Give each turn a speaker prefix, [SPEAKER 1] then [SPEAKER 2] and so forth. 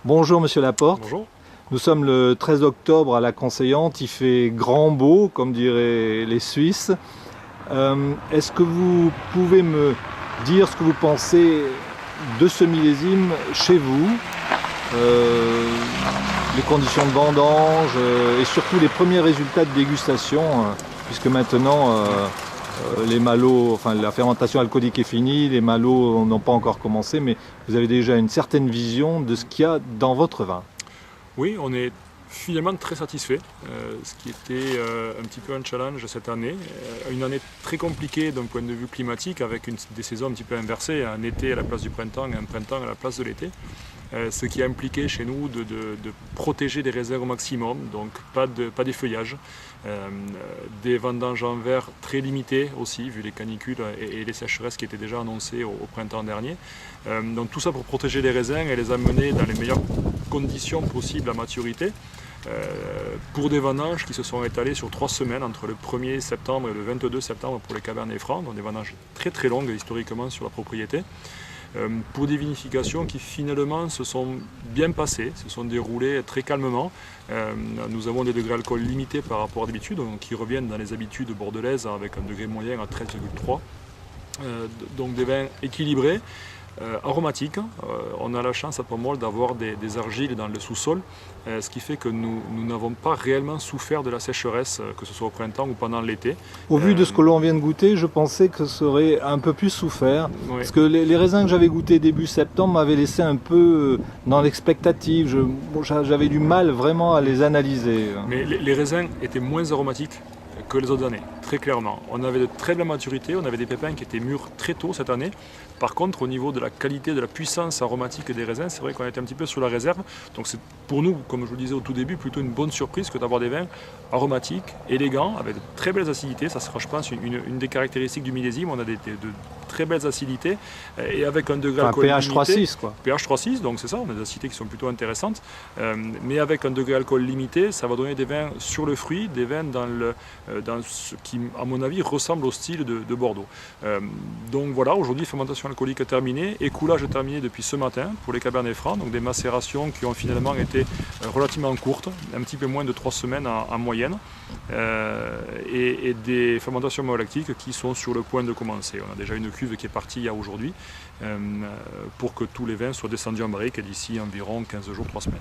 [SPEAKER 1] Bonjour Monsieur Laporte.
[SPEAKER 2] Bonjour.
[SPEAKER 1] Nous sommes le 13 octobre à la Conseillante, il fait grand beau, comme diraient les Suisses. Est-ce que vous pouvez me dire ce que vous pensez de ce millésime chez vous, les conditions de vendange et surtout les premiers résultats de dégustation, puisque maintenant les malots, enfin la fermentation alcoolique est finie, les malots n'ont pas encore commencé, mais vous avez déjà une certaine vision de ce qu'il y a dans votre vin.
[SPEAKER 2] Oui, on est finalement très satisfait, ce qui était un petit peu un challenge cette année. Une année très compliquée d'un point de vue climatique, avec des saisons un petit peu inversées, un été à la place du printemps et un printemps à la place de l'été. Ce qui a impliqué chez nous de protéger les réserves au maximum, donc pas d'effeuillage, des vendanges en verre très limitées aussi, vu les canicules et les sécheresses qui étaient déjà annoncées au printemps dernier. Donc tout ça pour protéger les raisins et les amener dans les meilleures conditions possibles à maturité. Pour des vendanges qui se sont étalées sur 3 semaines, entre le 1er septembre et le 22 septembre pour les Cabernets Francs, donc des vendanges très très longues historiquement sur la propriété. Pour des vinifications qui finalement se sont bien passées, se sont déroulées très calmement. Nous avons des degrés d'alcool limités par rapport à d'habitude, qui reviennent dans les habitudes bordelaises avec un degré moyen à 13,3. Donc des vins équilibrés, aromatiques. On a la chance à Pomerol d'avoir des argiles dans le sous-sol, ce qui fait que nous n'avons pas réellement souffert de la sécheresse, que ce soit au printemps ou pendant l'été.
[SPEAKER 1] Au vu de ce que l'on vient de goûter, je pensais que ça aurait un peu plus souffert,
[SPEAKER 2] Oui.
[SPEAKER 1] parce que les raisins que j'avais goûtés début septembre m'avaient laissé un peu dans l'expectative. J'avais du mal vraiment à les analyser.
[SPEAKER 2] Mais les raisins étaient moins aromatiques que les autres années, très clairement. On avait de très belles maturités, on avait des pépins qui étaient mûrs très tôt cette année. Par contre, au niveau de la qualité, de la puissance aromatique des raisins, c'est vrai qu'on était un petit peu sur la réserve. Donc c'est pour nous, comme je vous le disais au tout début, plutôt une bonne surprise que d'avoir des vins aromatiques, élégants, avec de très belles acidités. Ça sera, je pense, une des caractéristiques du millésime. On a de très belles acidités et avec un degré alcool
[SPEAKER 1] pH
[SPEAKER 2] limité.
[SPEAKER 1] 3,6 quoi.
[SPEAKER 2] pH 3,6, donc c'est ça, on a des acidités qui sont plutôt intéressantes. Mais avec un degré alcool limité, ça va donner des vins sur le fruit, des vins dans ce qui, à mon avis, ressemble au style de Bordeaux. Donc voilà, aujourd'hui, fermentation alcoolique est terminée, écoulage est terminé depuis ce matin pour les Cabernets Francs, donc des macérations qui ont finalement été relativement courtes, un petit peu moins de 3 semaines en moyenne, et des fermentations malolactiques qui sont sur le point de commencer. On a déjà une cuve qui est partie il y a aujourd'hui pour que tous les vins soient descendus en barrique d'ici environ 15 jours, 3 semaines.